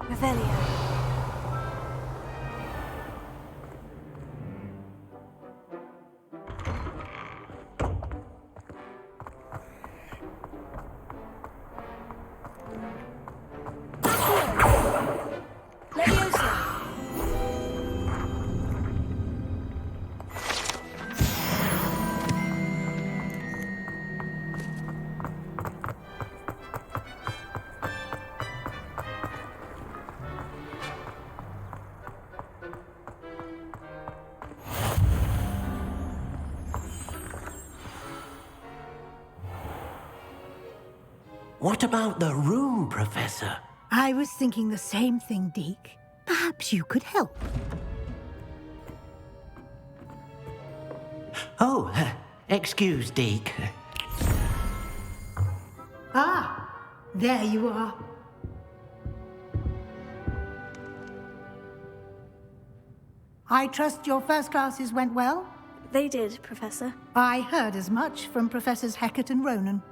Revelio. What about the room, Professor? I was thinking the same thing, Deke. Perhaps you could help. Oh, excuse, Deke. Ah, there you are. I trust your first classes went well? They did, Professor. I heard as much from Professors Hecat and Ronan.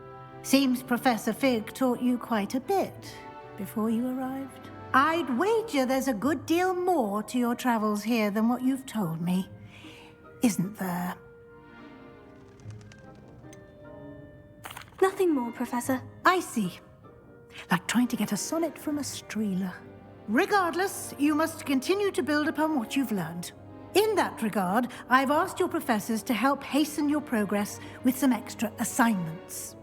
Seems Professor Fig taught you quite a bit before you arrived. I'd wager there's a good deal more to your travels here than what you've told me, isn't there? Nothing more, Professor. I see. Like trying to get a sonnet from a streeler. Regardless, you must continue to build upon what you've learned. In that regard, I've asked your professors to help hasten your progress with some extra assignments.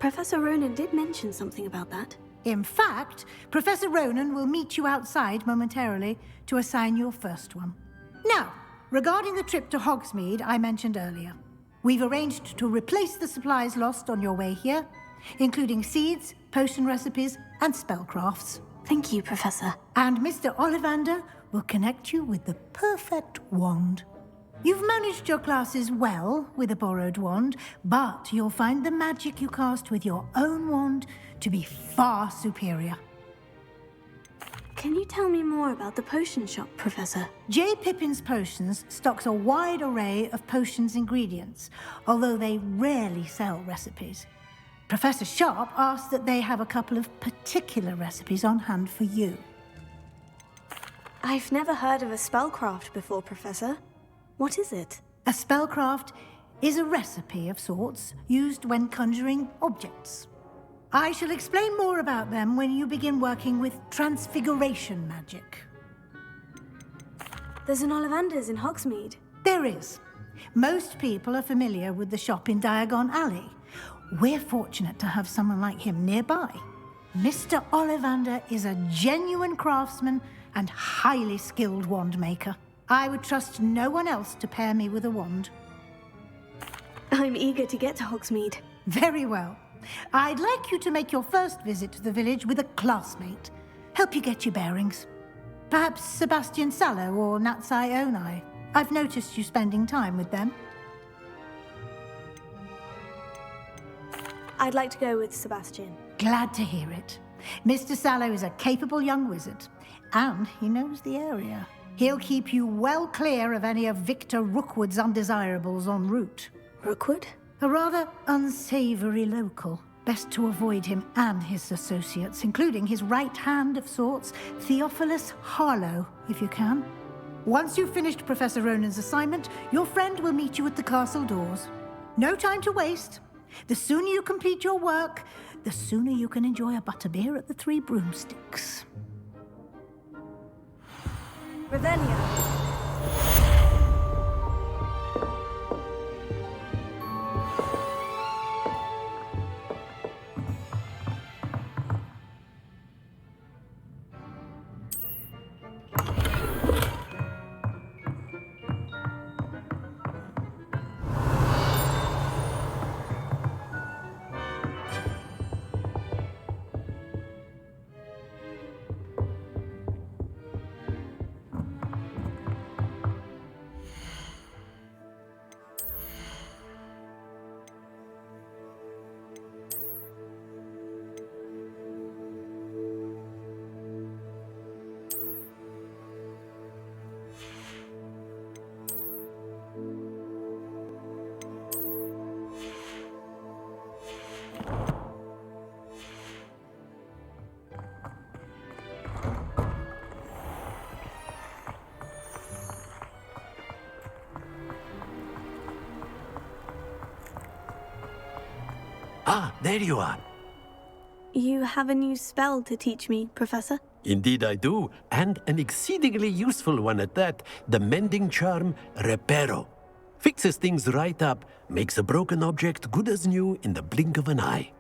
Professor Ronan did mention something about that. In fact, Professor Ronan will meet you outside momentarily to assign your first one. Now, regarding the trip to Hogsmeade I mentioned earlier, we've arranged to replace the supplies lost on your way here, including seeds, potion recipes, and spellcrafts. Thank you, Professor. And Mr. Ollivander will connect you with the perfect wand. You've managed your classes well with a borrowed wand, but you'll find the magic you cast with your own wand to be far superior. Can you tell me more about the potion shop, Professor? J. Pippin's Potions stocks a wide array of potions ingredients, although they rarely sell recipes. Professor Sharp asked that they have a couple of particular recipes on hand for you. I've never heard of a spellcraft before, Professor. What is it? A spellcraft is a recipe of sorts used when conjuring objects. I shall explain more about them when you begin working with transfiguration magic. There's an Ollivander's in Hogsmeade. There is. Most people are familiar with the shop in Diagon Alley. We're fortunate to have someone like him nearby. Mr. Ollivander is a genuine craftsman and highly skilled wand maker. I would trust no one else to pair me with a wand. I'm eager to get to Hogsmeade. Very well. I'd like you to make your first visit to the village with a classmate. Help you get your bearings. Perhaps Sebastian Sallow or Natsai Onai. I've noticed you spending time with them. I'd like to go with Sebastian. Glad to hear it. Mr. Sallow is a capable young wizard, and he knows the area. He'll keep you well clear of any of Victor Rookwood's undesirables en route. Rookwood? A rather unsavory local. Best to avoid him and his associates, including his right hand of sorts, Theophilus Harlow, if you can. Once you've finished Professor Ronan's assignment, your friend will meet you at the castle doors. No time to waste. The sooner you complete your work, the sooner you can enjoy a butterbeer at the Three Broomsticks. Revelio. Ah, there you are. You have a new spell to teach me, Professor? Indeed I do, and an exceedingly useful one at that. The mending charm, Reparo. Fixes things right up, makes a broken object good as new in the blink of an eye.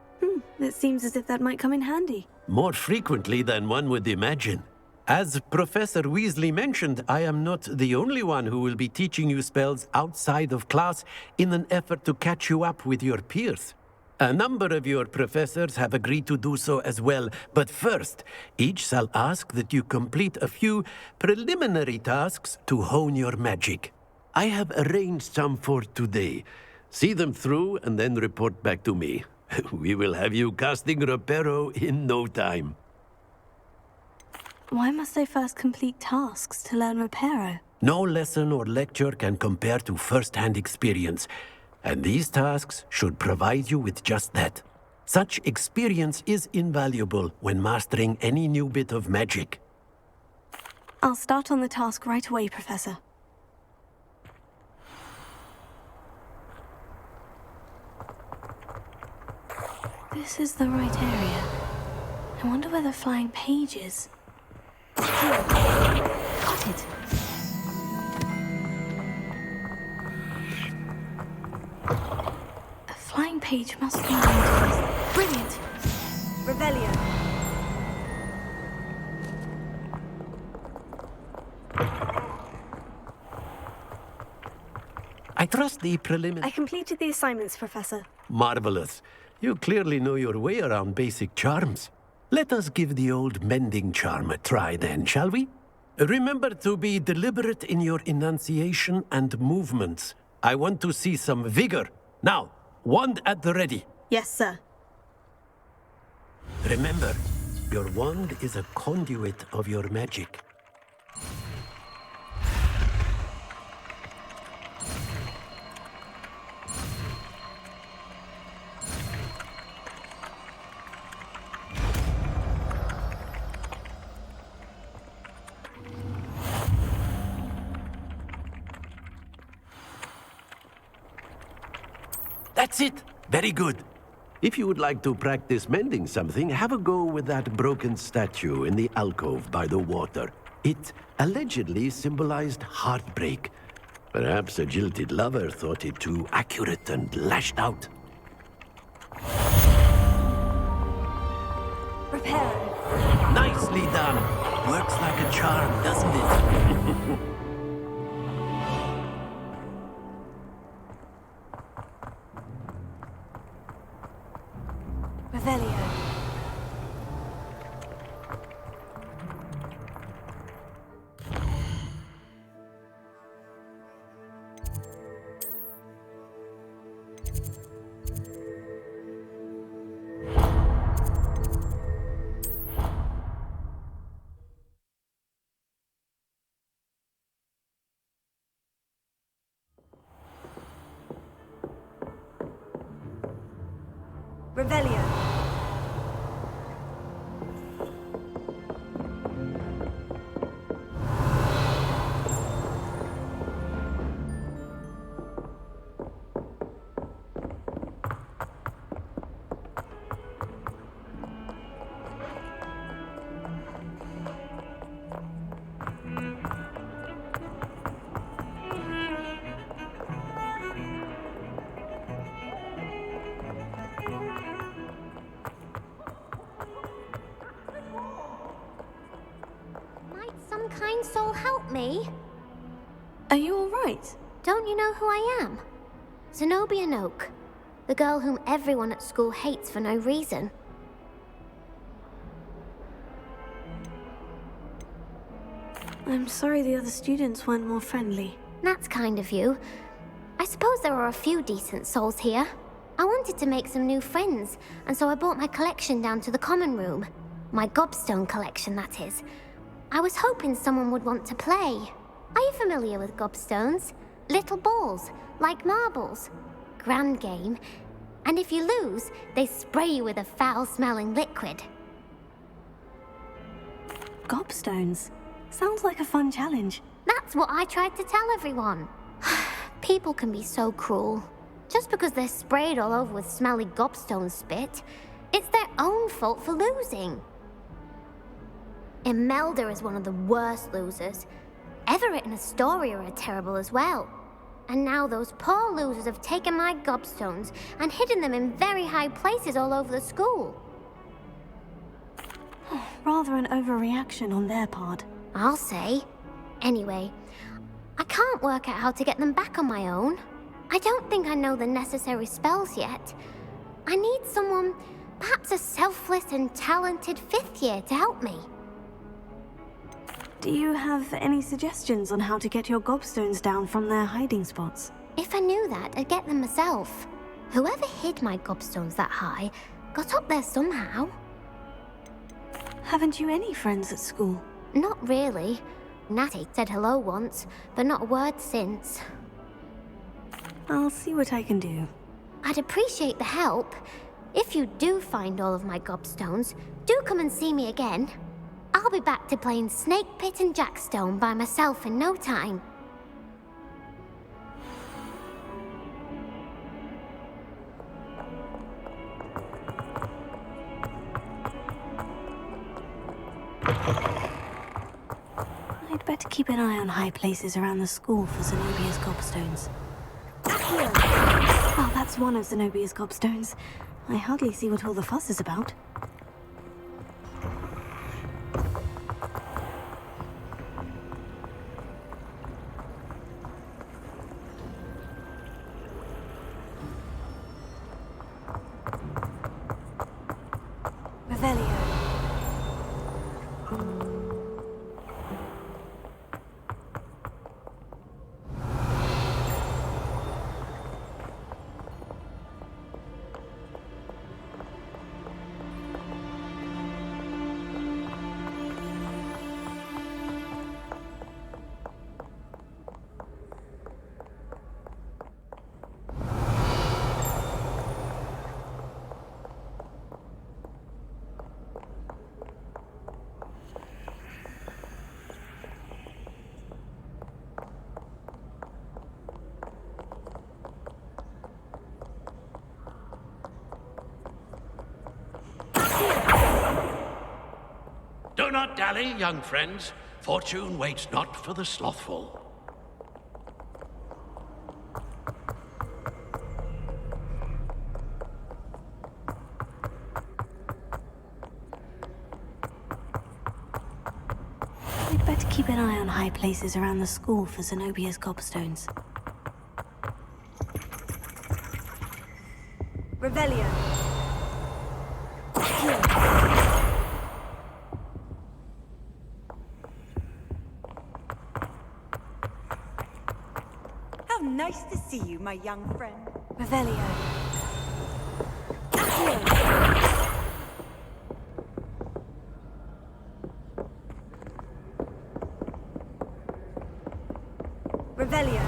It seems as if that might come in handy. More frequently than one would imagine. As Professor Weasley mentioned, I am not the only one who will be teaching you spells outside of class in an effort to catch you up with your peers. A number of your professors have agreed to do so as well, but first, each shall ask that you complete a few preliminary tasks to hone your magic. I have arranged some for today. See them through and then report back to me. We will have you casting Reparo in no time. Why must I first complete tasks to learn Reparo? No lesson or lecture can compare to first-hand experience, and these tasks should provide you with just that. Such experience is invaluable when mastering any new bit of magic. I'll start on the task right away, Professor. This is the right area. I wonder where the flying page is. Here. Got it. A flying page must be linked. Brilliant! Revelio. I trust the I completed the assignments, Professor. Marvelous. You clearly know your way around basic charms. Let us give the old mending charm a try then, shall we? Remember to be deliberate in your enunciation and movements. I want to see some vigor. Now, wand at the ready. Yes, sir. Remember, your wand is a conduit of your magic. That's it. Very good. If you would like to practice mending something, have a go with that broken statue in the alcove by the water. It allegedly symbolized heartbreak. Perhaps a jilted lover thought it too accurate and lashed out. Repair. Nicely done. Works like a charm, doesn't it? Revelio. Revelio. Some kind soul help me? Are you all right? Don't you know who I am? Zenobia Noak, the girl whom everyone at school hates for no reason. I'm sorry the other students weren't more friendly. That's kind of you. I suppose there are a few decent souls here. I wanted to make some new friends, and so I brought my collection down to the common room. My Gobstone collection, that is. I was hoping someone would want to play. Are you familiar with Gobstones? Little balls, like marbles. Grand game. And if you lose, they spray you with a foul-smelling liquid. Gobstones. Sounds like a fun challenge. That's what I tried to tell everyone. People can be so cruel. Just because they're sprayed all over with smelly Gobstone spit, it's their own fault for losing. Imelda is one of the worst losers. Everett and Astoria are terrible as well. And now those poor losers have taken my Gobstones and hidden them in very high places all over the school. Rather an overreaction on their part. I'll say. Anyway, I can't work out how to get them back on my own. I don't think I know the necessary spells yet. I need someone, perhaps a selfless and talented 5th year to help me. Do you have any suggestions on how to get your Gobstones down from their hiding spots? If I knew that, I'd get them myself. Whoever hid my Gobstones that high got up there somehow. Haven't you any friends at school? Not really. Natty said hello once, but not a word since. I'll see what I can do. I'd appreciate the help. If you do find all of my Gobstones, do come and see me again. I'll be back to playing Snake Pit and Jackstone by myself in no time. I'd better keep an eye on high places around the school for Zenobia's Gobstones. Well, that's one of Zenobia's Gobstones. I hardly see what all the fuss is about. Revelio. Do not dally, young friends. Fortune waits not for the slothful. I'd better keep an eye on high places around the school for Zenobia's Gobstones. Revelio. How nice to see you, my young friend. Revelio. Revelio.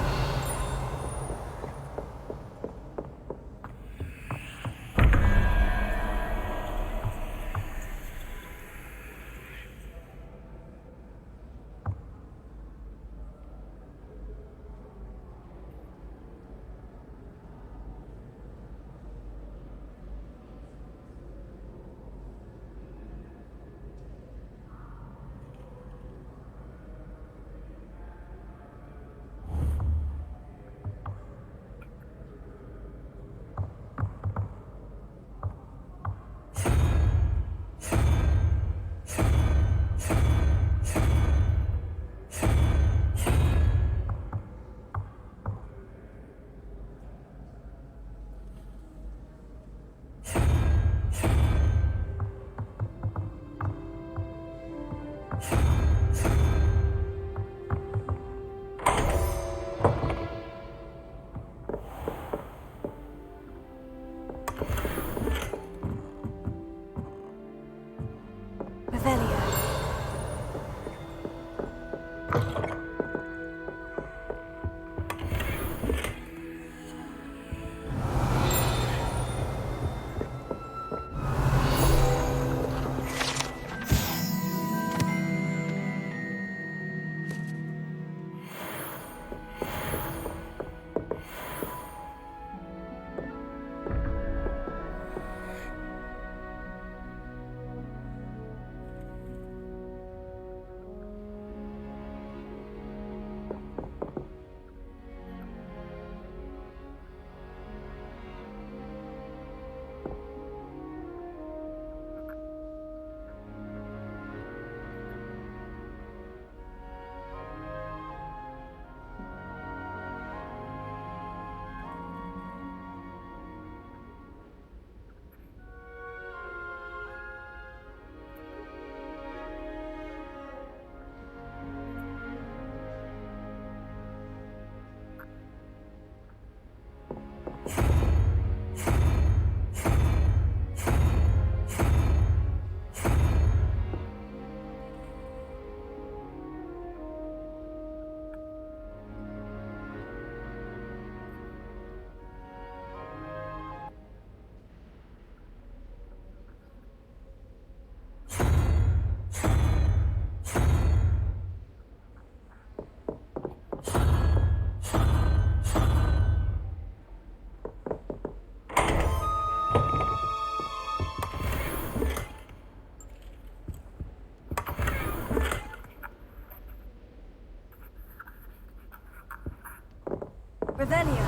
Revelio.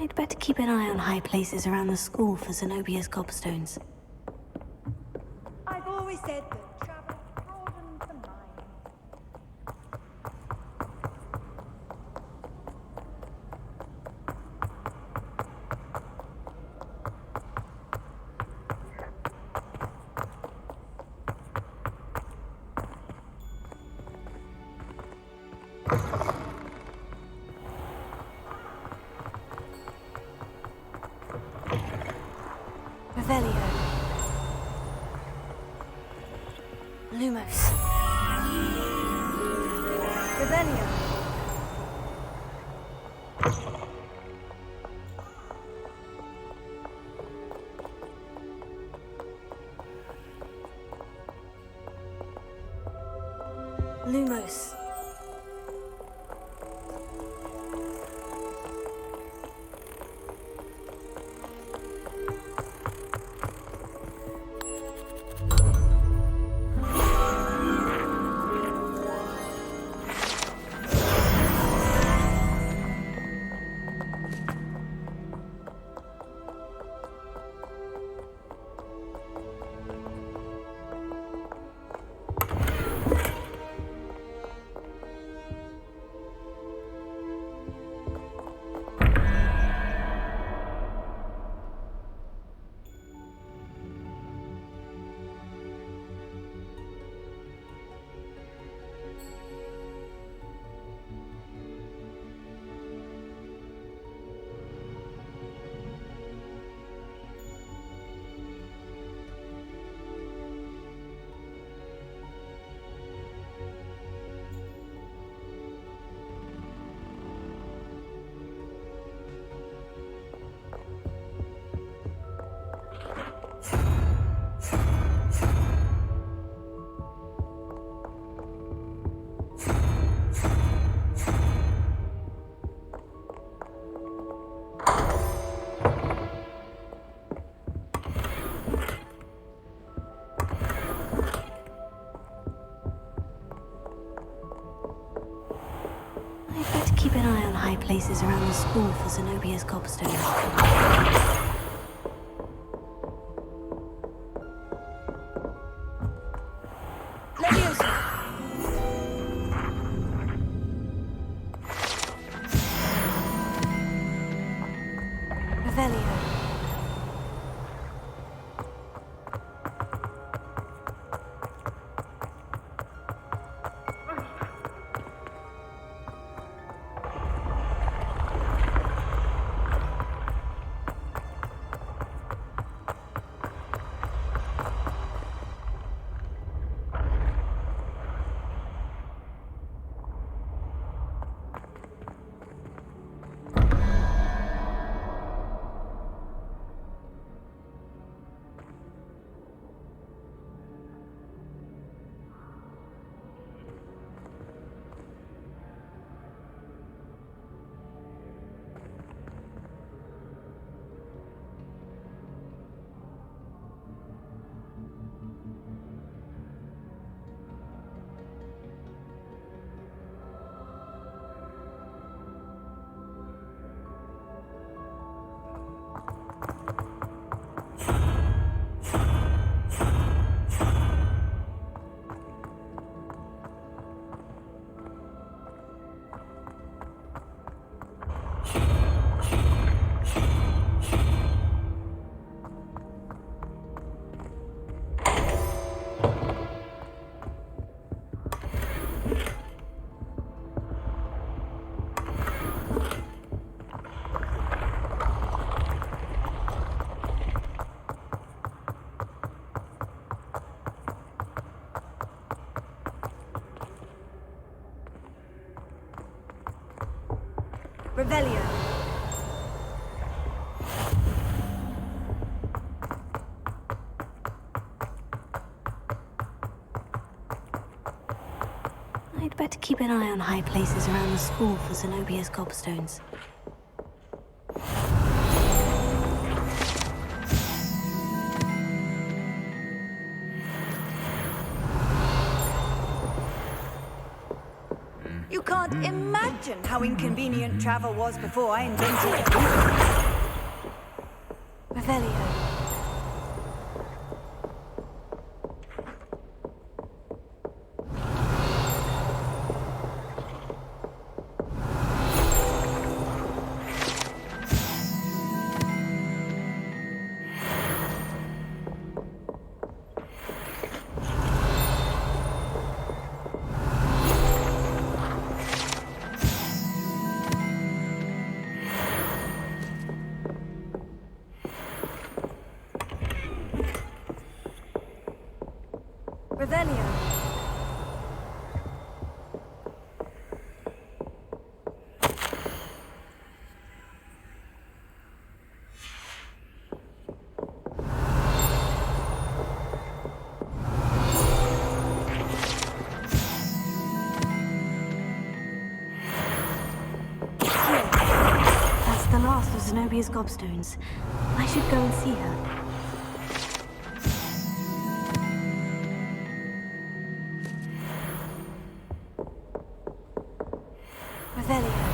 I'd better keep an eye on high places around the school for Zenobia's Gobstones. I've always said that travel broadens the mind. Revelio. Lumos. Revelio. Lumos. I'd better keep an eye on high places around the school for Zenobia's Gobstones. Revelio. to keep an eye on high places around the school for Zenobia's gobstones. You can't imagine how inconvenient travel was before I invented it. Revelio. Revelio. That's the last of Zenobia's gobstones. I should go and see her. Revelio.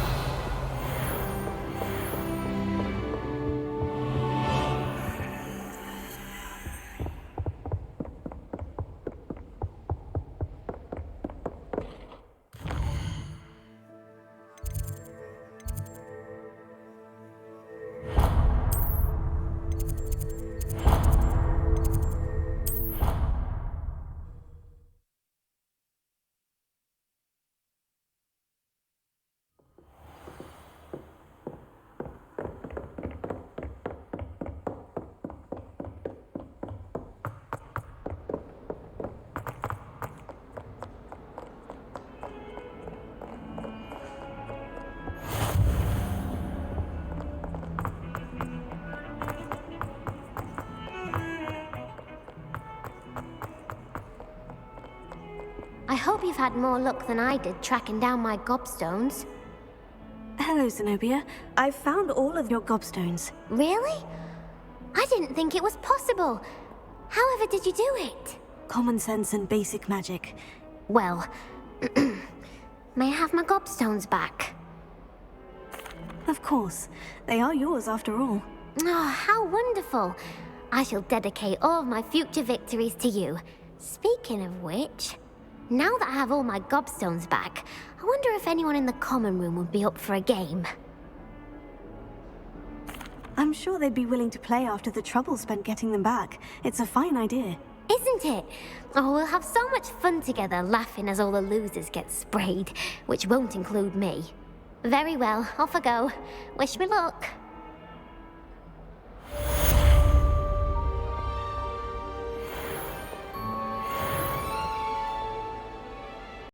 I hope you've had more luck than I did tracking down my gobstones. Hello, Zenobia. I found all of your gobstones. Really? I didn't think it was possible. However did you do it? Common sense and basic magic. Well, may I have my gobstones back? Of course. They are yours after all. Oh, how wonderful. I shall dedicate all of my future victories to you. Speaking of which, now that I have all my gobstones back, I wonder if anyone in the common room would be up for a game. I'm sure they'd be willing to play after the trouble spent getting them back. It's a fine idea. Isn't it? Oh, we'll have so much fun together laughing as all the losers get sprayed, which won't include me. Very well, off I go. Wish me luck.